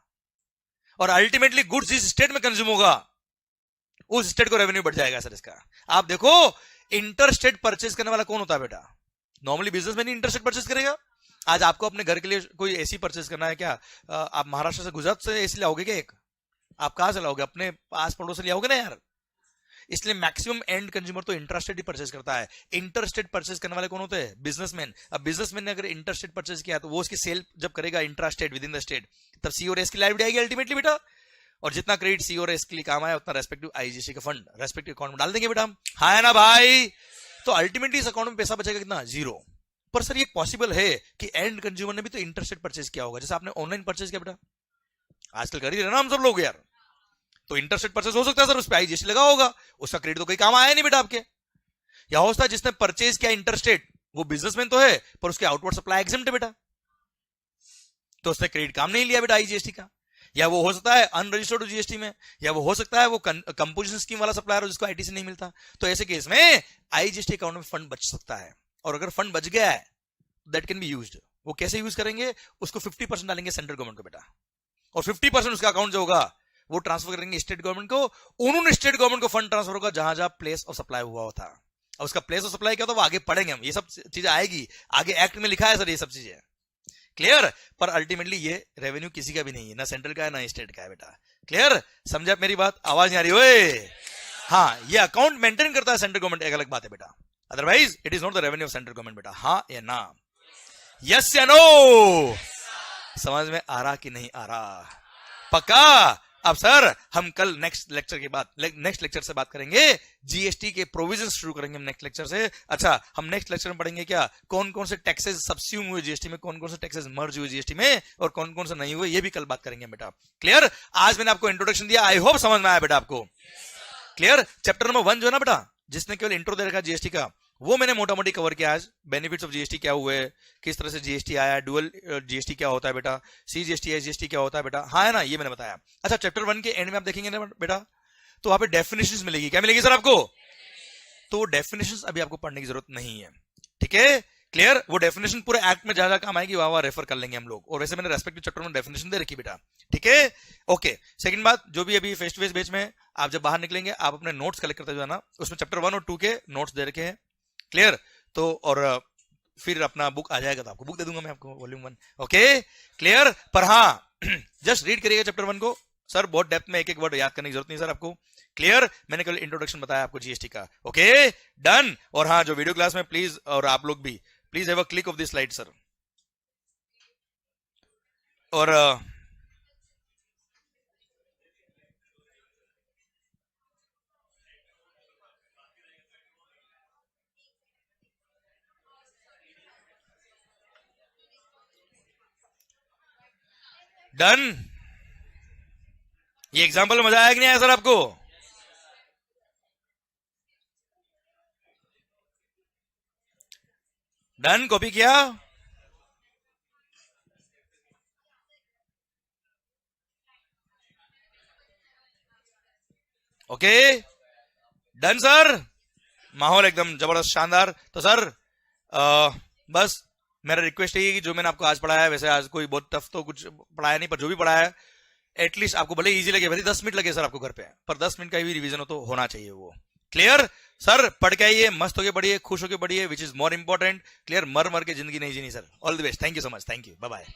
और अल्टीमेटली गुड्स जिस स्टेट में कंज्यूम होगा उस स्टेट को रेवेन्यू बढ़ जाएगा सर इसका। आप देखो इंटर स्टेट परचेज करने वाला कौन होता है बेटा, नॉर्मली बिजनेसमैन ही इंटर स्टेट परचेज करेगा। आज आपको अपने घर के लिए कोई एसी परचेज करना है क्या, आप महाराष्ट्र से गुजरात से एसी लाओगे क्या, एक आप कहां से लाओगे, अपने पास पड़ोस से लाओगे ना यार। इसलिए मैक्सिमम एंड कंज्यूमर तो इंटरस्टेट ही परचेज करता है। इंटरस्टेट परचेज करने वाले कौन होते हैं, बिजनेसमैन। अब बिजनेसमैन ने अगर इंटरस्टेट परचेज किया तो वो उसकी सेल जब करेगा intrastate with in the state, तब सी और एस की लाइबिलिटी आएगी अल्टीमेटली बेटा, और जितना क्रेडिट सी और एस के लिए काम आया उतना रेस्पेक्टिव आईजीएसटी का फंड रेस्पेक्टिव अकाउंट में डाल देंगे बेटा हम, हाँ है ना भाई। तो अल्टीमेटली इस अकाउंट में पैसा बचेगा कितना, जीरो। पर सर ये पॉसिबल है कि एंड कंज्यूमर ने भी तो इंटरस्टेट परचेज किया होगा, जैसे आपने ऑनलाइन परचेज किया बेटा, आजकल कर ही रहे ना हम सब लोग यार, तो इंटरस्टेट परचेज हो सकता है सर, उस पर आईजीएसटी लगा होगा, उसका क्रेडिट तो कोई काम आया नहीं बेटा आपके। या हो सकता है जिसने परचेज किया इंटरस्टेट वो बिजनेसमैन तो है पर उसके आउटवर्ड सप्लाई एग्जेम्प्ट है बेटा, तो उसने क्रेडिट काम नहीं लिया बेटा आईजीएसटी का। या वो हो सकता है अनरजिस्टर्ड जीएसटी में, या वो हो सकता है वो कंपोजिशन स्कीम वाला सप्लायर हो जिसको आईटीसी नहीं मिलता। तो ऐसे केस में आईजीएसटी अकाउंट में फंड बच सकता है, और अगर फंड बच गया है दैट कैन बी यूज्ड। वो कैसे यूज करेंगे, उसको 50% डालेंगे सेंट्रल गवर्नमेंट को बेटा, और 50% उसका अकाउंट जो होगा वो ट्रांसफर करेंगे स्टेट गवर्नमेंट को। उन्होंने स्टेट गवर्नमेंट को फंड ट्रांसफर होगा जहां जहां प्लेस ऑफ सप्लाई हुआ होता। और उसका प्लेस ऑफ सप्लाई क्या होता है वो आगे पढ़ेंगे हम, ये सब चीजें आएगी आगे, एक्ट में लिखा है सर ये सब चीजें, क्लियर। पर अल्टीमेटली ये रेवेन्यू किसी का भी नहीं है, ना सेंट्रल का है ना स्टेट का है बेटा, क्लियर। समझे आप मेरी बात, आवाज नहीं आ रही ओए। हाँ ये अकाउंट मेंटेन करता है सेंट्रल गवर्नमेंट, एक अलग बात है बेटा, otherwise it is not the revenue of central government बेटा, हाँ या ना, यस या नो, समझ में आ रहा कि नहीं आ रहा, पक्का। अब सर हम कल नेक्स्ट लेक्चर के बाद नेक्स्ट लेक्चर से बात करेंगे जीएसटी के प्रोविजंस शुरू करेंगे हम नेक्स्ट लेक्चर से। अच्छा हम नेक्स्ट लेक्चर में पढ़ेंगे क्या, कौन कौन से टैक्सेस सब्स्यूम हुए जीएसटी में, कौन कौन से टैक्सेस मर्ज हुए जीएसटी में, और कौन कौन से नहीं हुए, ये भी कल बात करेंगे बेटा, क्लियर। आज मैंने आपको इंट्रोडक्शन दिया, आई होप समझ में आया बेटा आपको, क्लियर। चैप्टर नंबर 1 जो है ना बेटा, जिसने केवल इंट्रो दे रखा जीएसटी का, वो मैंने मोटा मोटी कवर किया आज। बेनिफिट्स ऑफ जीएसटी क्या हुए, किस तरह से जीएसटी आया, डुअल जीएसटी क्या होता है बेटा, सीजीएसटी एसजीएसटी क्या होता है बेटा, हाँ है ना, ये मैंने बताया। अच्छा चैप्टर 1 के एंड में आप देखेंगे ना बेटा, तो वहां पे डेफिनेशंस मिलेगी, क्या मिलेगी सर आपको, तो वो डेफिनेशंस अभी आपको पढ़ने की जरूरत नहीं है, ठीक है, क्लियर। वो डेफिनेशन पूरे एक्ट में ज्यादा काम आएगी, वहां रेफर कर लेंगे हम लोग, और वैसे मैंने रेस्पेक्टिव चैप्टर में डेफिनेशन दे रखी बेटा, ठीक है, ओके। सेकंड बात, जो भी अभी फेस टू फेस बैच में आप जब बाहर निकलेंगे आप अपने नोट्स कलेक्ट करते जाना, उसमें चैप्टर 1 और 2 के नोट्स दे रखे हैं, क्लियर। तो और फिर अपना बुक आ जाएगा तो आपको बुक दे दूंगा मैं आपको वॉल्यूम 1, ओके, क्लियर। पर हाँ जस्ट रीड करिएगा चैप्टर 1 को सर, बहुत डेप्थ में एक एक वर्ड याद करने की जरूरत नहीं सर आपको, क्लियर। मैंने कल इंट्रोडक्शन बताया आपको जीएसटी का, ओके डन। और हाँ जो वीडियो क्लास में प्लीज, और आप लोग भी please have a click of this slide sir, और डन। ये एग्जांपल मजा आया कि नहीं आया सर आपको, डन, कॉपी किया, ओके डन सर। माहौल एकदम जबरदस्त शानदार। तो सर बस मेरा रिक्वेस्ट है कि जो मैंने आपको आज पढ़ाया है, वैसे आज कोई बहुत टफ तो कुछ पढ़ाया नहीं, पर जो भी पढ़ाया है एटलीस्ट आपको भले इजी लगे, भले 10 मिनट लगे सर आपको घर पे, पर 10 मिनट का भी रिवीजन हो तो होना चाहिए वो, क्लियर। सर पढ़ के आइए, मस्त होके पढ़िए, खुश होके पढ़िए, which is more important, clear. मर मर के जिंदगी नहीं जीनी sir. All the best, thank you so much, thank you, bye bye.